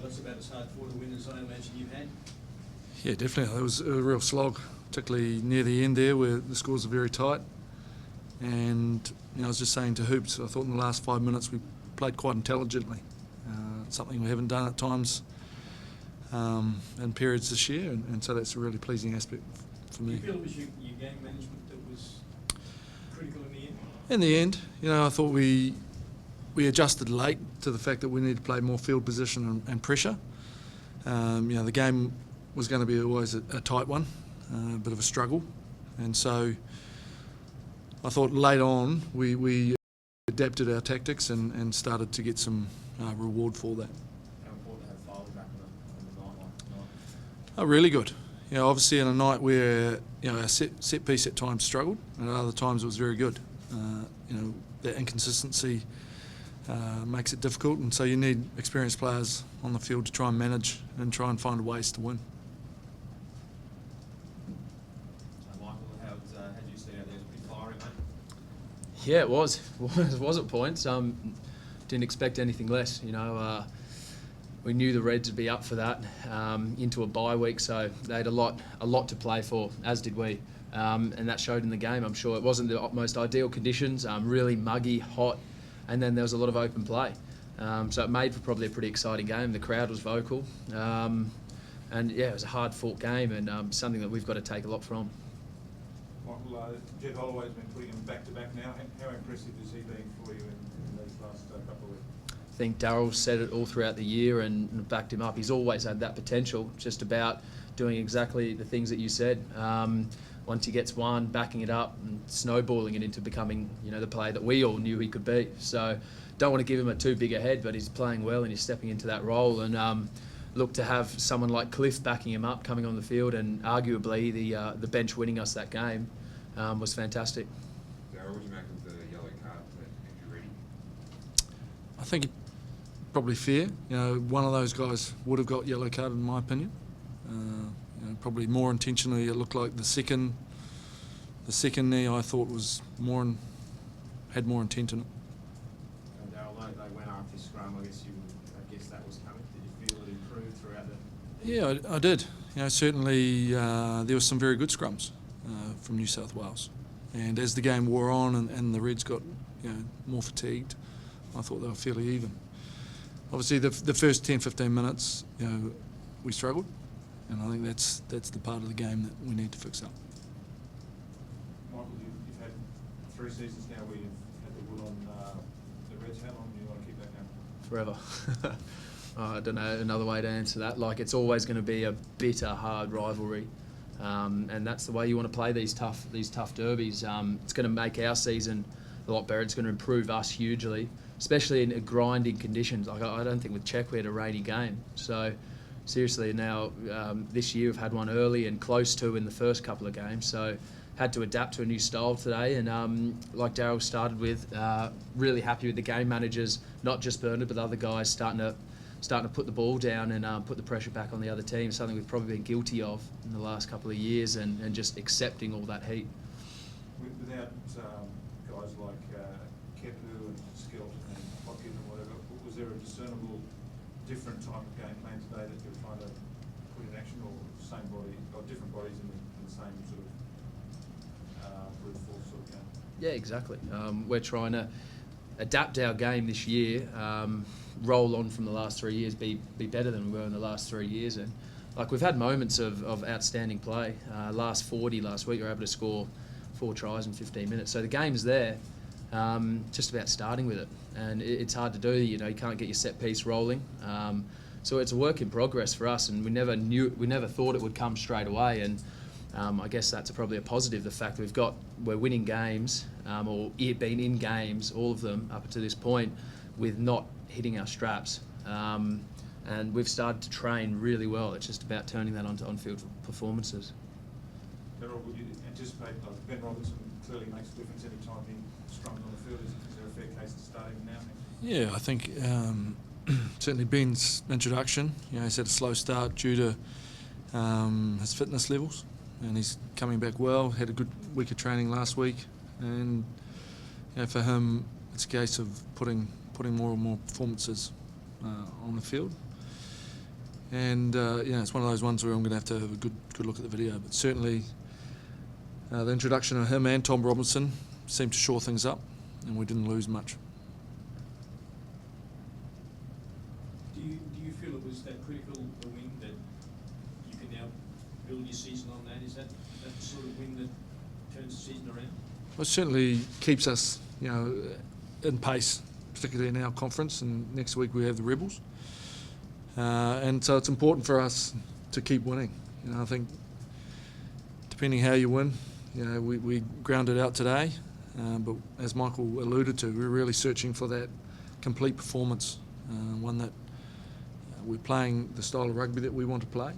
that's about as hard fought a win as I imagine you've had. Yeah, definitely. It was a real slog, particularly near the end there where the scores are very tight. And I was just saying to Hoops, I thought in the last 5 minutes we played quite intelligently. Something we haven't done at times in periods this year, and so that's a really pleasing aspect for me. Do you feel it was your game management that was critical in the end? In the end, I thought we adjusted late to the fact that we needed to play more field position and pressure. The game was going to be always a tight one, a bit of a struggle, and so I thought late on we adapted our tactics and started to get some reward for that. How important to have Fowler back on the night like tonight? Oh, really good. Obviously in a night where our set piece at times struggled, and at other times it was very good. That inconsistency makes it difficult, and so you need experienced players on the field to try and manage and try and find ways to win. Michael, how did you see out there? It was pretty fiery, mate. Yeah, it was. It was at points. Didn't expect anything less. We knew the Reds would be up for that into a bye week, so they had a lot to play for, as did we. And that showed in the game. I'm sure it wasn't the most ideal conditions, really muggy, hot, and then there was a lot of open play. So it made for probably a pretty exciting game. The crowd was vocal. And yeah, it was a hard-fought game and something that we've got to take a lot from. Michael, Jed Holloway's been putting him back-to-back now. How impressive has he been for you in these last couple of weeks? I think Darryl said it all throughout the year and backed him up. He's always had that potential, just about doing exactly the things that you said. Once he gets one, backing it up and snowballing it into becoming, the player that we all knew he could be. So don't want to give him a too big a head, but he's playing well and he's stepping into that role. And look, to have someone like Cliff backing him up, coming on the field, and arguably the bench winning us that game was fantastic. Darryl, what do you make of the yellow card to Andrew Reedy? I think probably fair. One of those guys would have got yellow card in my opinion. Probably more intentionally. It looked like the second knee I thought was had more intent in it. Darryl, they went after scrum. I guess that was coming. Did you feel it improved throughout the? Yeah, I did. Certainly there were some very good scrums from New South Wales, and as the game wore on and the Reds got more fatigued, I thought they were fairly even. Obviously, the first 10-15 minutes, we struggled, and I think that's the part of the game that we need to fix up. Michael, you've had 3 seasons now where you've had the wood on the Reds. How long do you want to keep that going? Forever. I don't know another way to answer that. Like, it's always going to be a bitter, hard rivalry, and that's the way you want to play these tough derbies. It's going to make our season a lot better. It's going to improve us hugely, especially in grinding conditions. Like, I don't think with Czech we had a rainy game. So seriously, now this year we've had one early and close to in the first couple of games. So had to adapt to a new style today, and like Darryl started with, really happy with the game managers, not just Bernard but other guys starting to put the ball down and put the pressure back on the other team, something we've probably been guilty of in the last couple of years, and just accepting all that heat. Without guys like Kepu and Skelton and Hockey and whatever, was there a discernible different type of game plan today that you're trying to put in action, or same body, or different bodies in the same sort of brute force sort of game? Yeah, exactly. We're trying to adapt our game this year, roll on from the last 3 years, be better than we were in the last 3 years. And like, we've had moments of outstanding play. Last week we were able to score 4 tries in 15 minutes. So the game's there, just about starting with it. And it's hard to do. You can't get your set piece rolling. So it's a work in progress for us, and we never thought it would come straight away. And I guess that's probably a positive, the fact that we're winning games, or been in games, all of them up to this point, with not hitting our straps. And we've started to train really well. It's just about turning that onto on-field performances. Darryl, would you anticipate, Ben Robinson clearly makes a difference any time he strums on the field. Is there a fair case to start him now? Yeah, I think certainly Ben's introduction, he's had a slow start due to his fitness levels, and he's coming back well. Had a good week of training last week, and for him it's a case of putting more and more performances on the field. And it's one of those ones where I'm going to have a good look at the video. But certainly, the introduction of him and Tom Robinson seemed to shore things up, and we didn't lose much. Do you feel it was that critical, the win, that you can now build your season on that? Is that the sort of win that turns the season around? Well, it certainly keeps us, in pace, particularly in our conference. And next week we have the Rebels, and so it's important for us to keep winning. I think depending how you win, we grounded out today, but as Michael alluded to, we're really searching for that complete performance, one that we're playing the style of rugby that we want to play,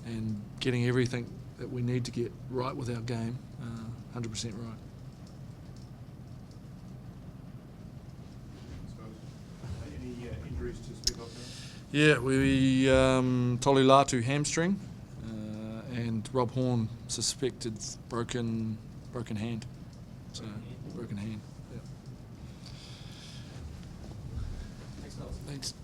and getting everything that we need to get right with our game, 100% right. Any injuries to speak of now? Yeah, we Tolu Latu hamstring, and Rob Horn suspected broken hand. So broken hand. Yeah. Thanks.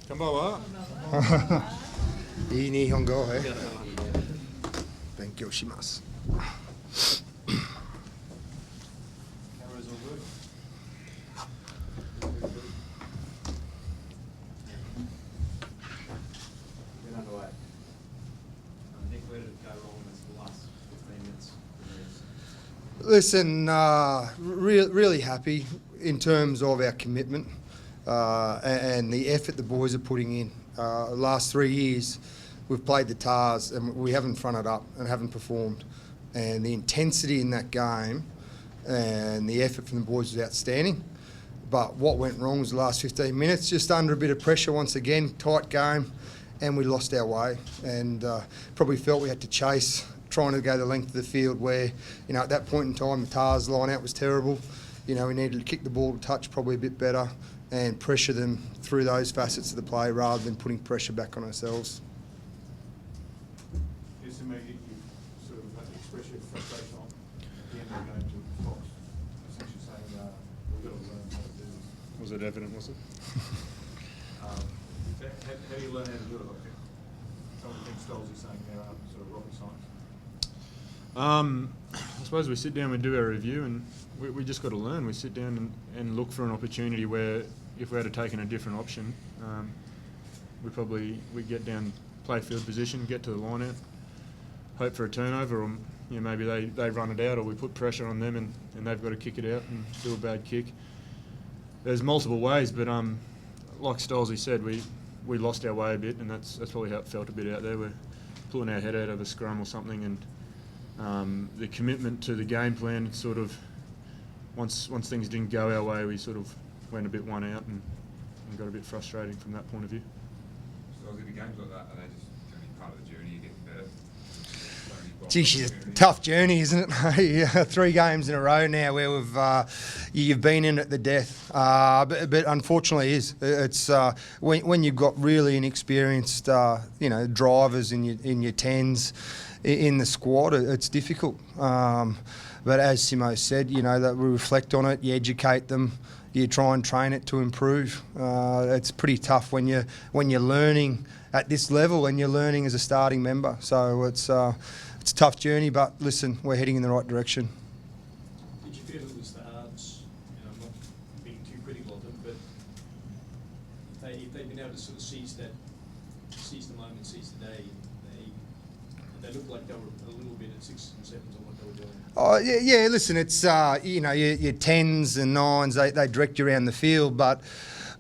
Kambawa. いい日本語勉強します。 Cameras all good? Get underway. Nick, where did it go wrong in the last 15 minutes? Listen, really happy in terms of our commitment and the effort the boys are putting in. Last 3 years, we've played the Tars and we haven't fronted up and haven't performed. And the intensity in that game and the effort from the boys was outstanding. But what went wrong was the last 15 minutes, just under a bit of pressure once again, tight game, and we lost our way. And probably felt we had to chase, trying to go the length of the field where, at that point in time, the Tars line out was terrible. We needed to kick the ball to touch probably a bit better and pressure them through those facets of the play rather than putting pressure back on ourselves. Yes, you sort of had to express your frustration on the end of the game to Fox, essentially saying we've got to learn how to do this. Was it evident, was it? How do you learn how to do it? Like some of the things Stolzy's saying there aren't sort of rocket science. I suppose we sit down and do our review, and we just got to learn. We sit down and look for an opportunity where, if we had taken a different option, we get down, play field position, get to the line out, hope for a turnover, or maybe they run it out, or we put pressure on them and they've got to kick it out and do a bad kick. There's multiple ways, but like Stolzy said, we lost our way a bit, and that's probably how it felt a bit out there. We're pulling our head out of a scrum or something, and the commitment to the game plan sort of, once things didn't go our way, we sort of went a bit one out and got a bit frustrating from that point of view. So the games like that, are they just going to be part of the journey of getting better? Geez, it's a tough journey, isn't it? 3 games in a row now where you've been in at the death. But unfortunately, it's when you've got really inexperienced, drivers in your 10s in the squad, it's difficult. But as Simo said, that we reflect on it, you educate them, you try and train it to improve. It's pretty tough when you're learning at this level and you're learning as a starting member. So it's a tough journey, but listen, we're heading in the right direction. Did you feel it was the Hards, I'm not being too critical of them, but if they've been able to sort of seize the moment, seize the day, they looked like they were a little bit at 6s and 7s on what they were doing. Oh yeah. Listen, it's your 10s and 9s. They direct you around the field, but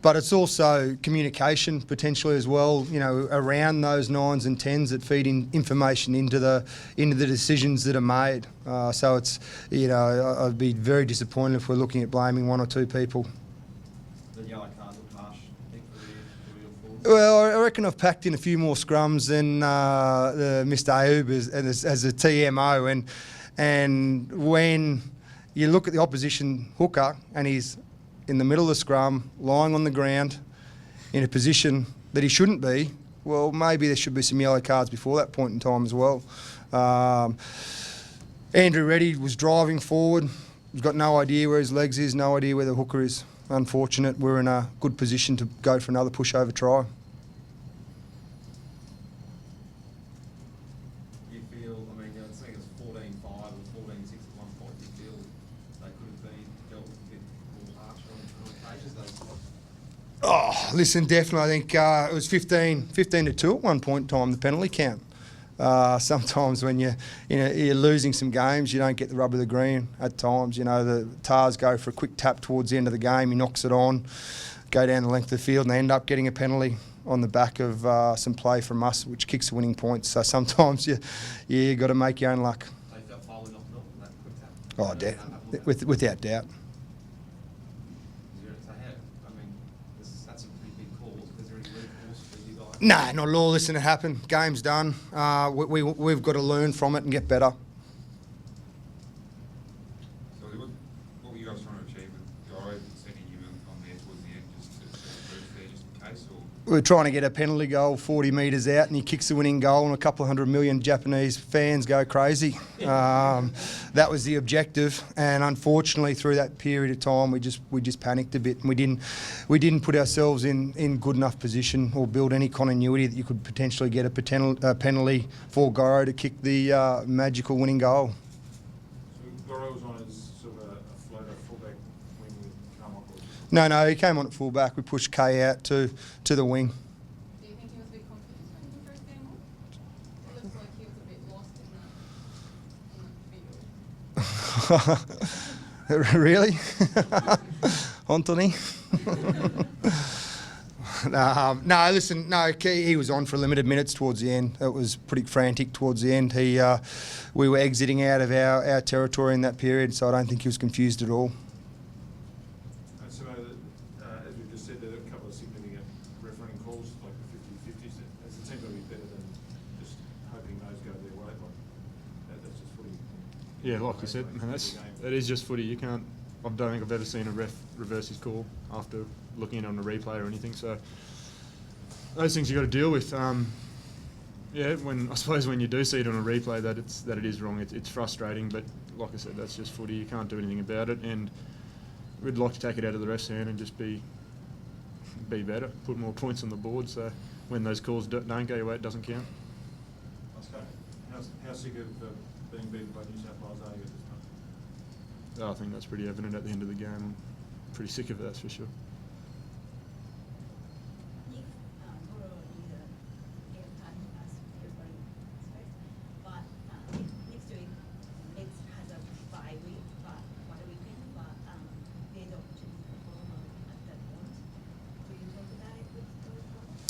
it's also communication potentially as well. Around those 9s and 10s that feed information into the decisions that are made. So it's I'd be very disappointed if we're looking at blaming 1 or 2 people. The yellow card looked harsh, I think, for your Well, I reckon I've packed in a few more scrums than Mr. Ayoub as a TMO, and when you look at the opposition hooker and he's in the middle of the scrum, lying on the ground in a position that he shouldn't be, well, maybe there should be some yellow cards before that point in time as well. Andrew Reddy was driving forward. He's got no idea where his legs is, no idea where the hooker is. Unfortunate. We're in a good position to go for another pushover try. You feel, I think it's 14-5 or 14-6 at one point, you feel they could have been dealt with a bit more harsher on occasions, those spots? Oh, listen, definitely. I think it was 15-2 at one point in time, the penalty count. Sometimes when you're losing some games, you don't get the rub of the green at times. The Tars go for a quick tap towards the end of the game, he knocks it on, go down the length of the field, and they end up getting a penalty on the back of some play from us, which kicks the winning points. So sometimes you got to make your own luck. They felt Foley knocked it off in that quick tap? Oh, without doubt. That's a pretty big call. Is there any recourse for you guys? No, not at all. Listen, it happened. Game's done. We've got to learn from it and get better. So what were you guys trying to achieve with Guy sending him on there towards the end, just to improve there, just in case, or? we're trying to get a penalty goal 40 metres out, and he kicks the winning goal, and a couple of 100 million Japanese fans go crazy. That was the objective, and unfortunately, through that period of time, we just panicked a bit, and we didn't put ourselves in good enough position or build any continuity that you could potentially get a penalty for Goro to kick the magical winning goal. So Goro was on as sort of a floater fullback wing with Carmichael. No, he came on at fullback. We pushed Kay out to the wing. Do you think he was a bit confused when he first came on? It looks like he was a bit lost in the field. Really? Anthony? No, listen, he was on for limited minutes towards the end. It was pretty frantic towards the end. We were exiting out of our territory in that period, so I don't think he was confused at all. And so, as we just said, there are a couple of significant refereeing calls, like the 50-50s. Has the team got to be better than just hoping those go their way? Like, that's just footy. Yeah, like you said, man, that is just footy. You can't. I don't think I've ever seen a ref reverse his call after looking at it on a replay or anything. So those things you got to deal with. Yeah, I suppose when you do see it on a replay that it is wrong, it's frustrating. But like I said, that's just footy. You can't do anything about it, and we'd like to take it out of the ref's hand and just be better, put more points on the board. So when those calls don't go your way, it doesn't count. How sick of being beaten by New South Wales are you at this time? I think that's pretty evident at the end of the game. I'm pretty sick of it, that's for sure.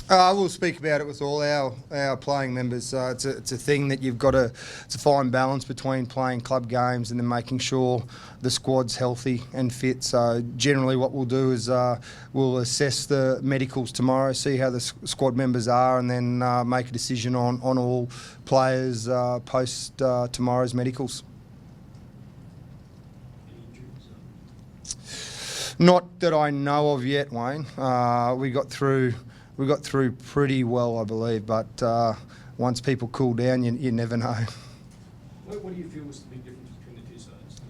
We'll speak about it with all our playing members. It's a thing that you've got to. It's a fine balance between playing club games and then making sure the squad's healthy and fit. So generally, what we'll do is we'll assess the medicals tomorrow, see how the squad members are, and then make a decision on all players post tomorrow's medicals. Any injuries? Not that I know of yet, Wayne. We got through pretty well, I believe, but once people cool down, you never know. What do you feel was the big difference between the two sides?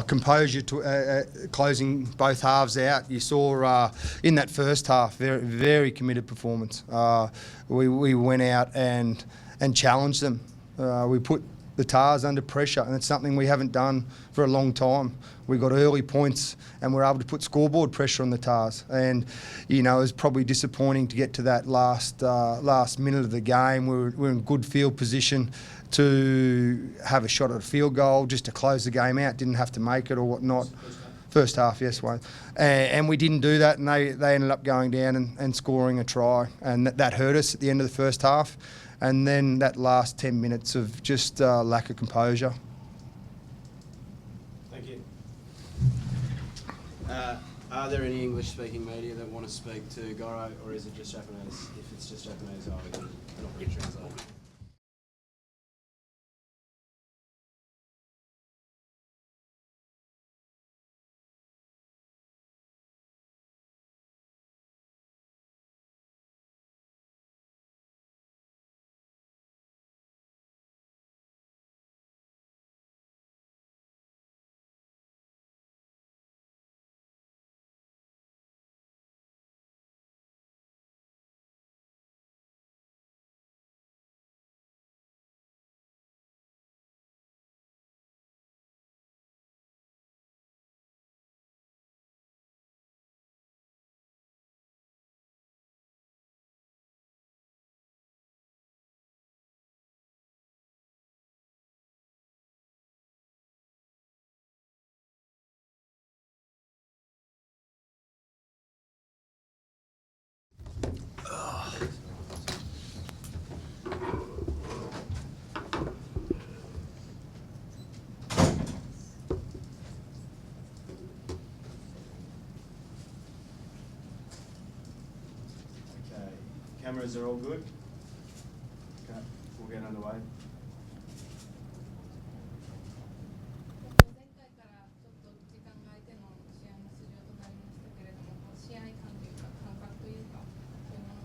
Composure to closing both halves out. You saw in that first half, very, very committed performance. We went out and challenged them. We put the Tars under pressure, and it's something we haven't done for a long time. We got early points, and we're able to put scoreboard pressure on the Tars. And it was probably disappointing to get to that last minute of the game. We're in good field position to have a shot at a field goal, just to close the game out. Didn't have to make it or whatnot. First half, yes, Wayne. And we didn't do that, and they ended up going down and scoring a try, and that hurt us at the end of the first half. And then that last 10 minutes of just lack of composure. Thank you. Are there any English-speaking media that want to speak to Goro, or is it just Japanese? If it's just Japanese, I'm not going to translate. Cameras are all good? Okay, we'll get underway. 前回からちょっと時間が空いての試合の出場となりましたけれども、試合感というか感覚というか、そういうもの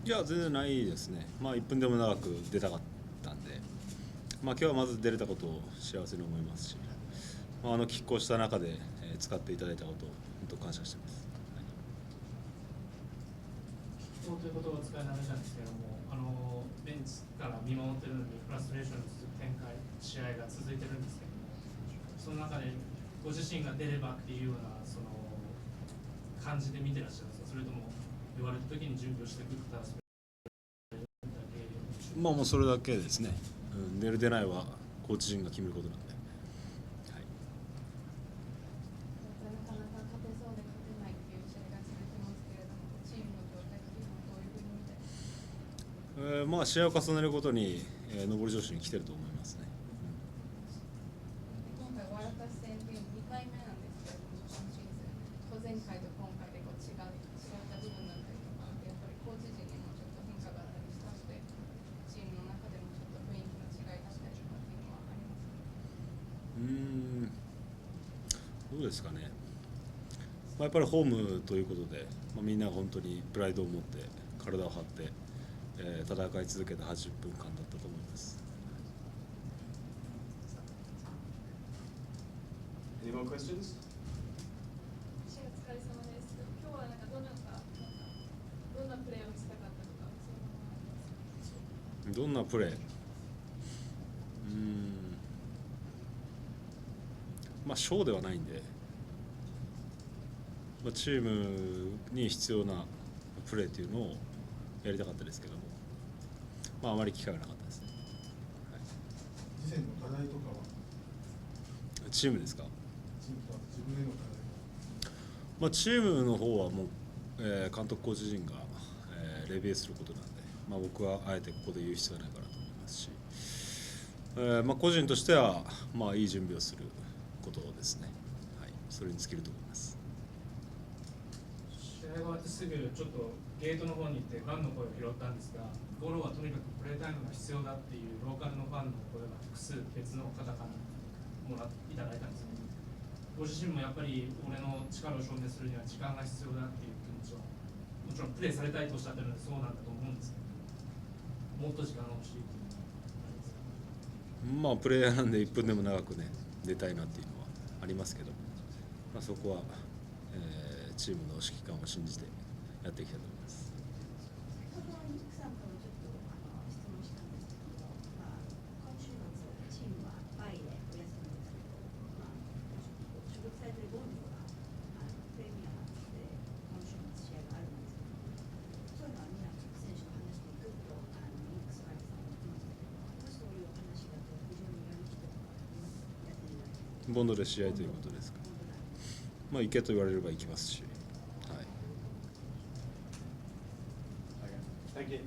いや、全然ないですね、1分でも長く出たかったんで、今日はまず出れたことを幸せに思いますし、拮抗した中で使っていただいたことを本当感謝しています。拮抗という言葉を使い慣れたんですけれども、ベンチから見守っているのにフラストレーションの続く展開、試合が続いてるんですけれども、その中でご自身が出ればっていうようなその感じで見てらっしゃるんですか、それとも言われた時に準備をしてくったもうそれだけですね、出る出ないはコーチ陣が決めることなんで。なかなか勝てそうで勝てないっていう試合が続いてますけれども、チームの状態というのはどういうふうに見て？試合を重ねるごとに、上り調子に来てると思いますね。今回、ワラタス戦っていう2回目なんですけれども、今シーズン、前回と今回で違った部分だったりとか、やっぱりコーチ陣にもちょっと変化があったりしたので、チームの中でもちょっと雰囲気の違いだったりとかっていうのはありますか？どうですかね、やっぱりホームということで、みんなが本当にプライドを持って体を張って、戦い続けた80分間だったと思います。Any more questions? 試合お疲れ様です。今日はどんなプレーをしたかったとか、そういうのはありますか？どんなプレー、ショーではないんで、チームに必要なプレーというのをやりたかったですけども、あまり機会がなかったですね。自身の課題とかは？チームですか？自分への課題は？チームの方はもう、監督コーチ陣が、レビューすることなんで、僕はあえてここで言う必要はないかなと思いますし、個人としては、いい準備をすることですね、それに尽きると思います。試合が終わってすぐちょっとゲートの方に行ってファンの声を拾ったんですが、ゴロはとにかくプレータイムが必要だっていうローカルのファンの声が複数別の方からいただいたんですね。ご自身もやっぱり俺の力を証明するには時間が必要だっていう気持ちは、もちろんプレーされたいとおっしゃってるのでそうなんだと思うんですけど、もっと時間が欲しいっていうのはありますか？プレーヤーなんで1分でも長くね出たいなっていうのはありますけど、そこは、チームの指揮官を信じてやっていきたいと思います。先ほどニックさんからちょっと質問したんですけども、今週末チームはバイでお休みですけど、所属されているボンドがプレミアで今週末試合があるんですけど、そういうのはみんな選手の話でぐっとニックスカイさんも言ってましたけど、もしそういう話だと非常にやる気とかやってみたい。ボンドで試合ということですか？行けと言われれば行きますし。Thank you.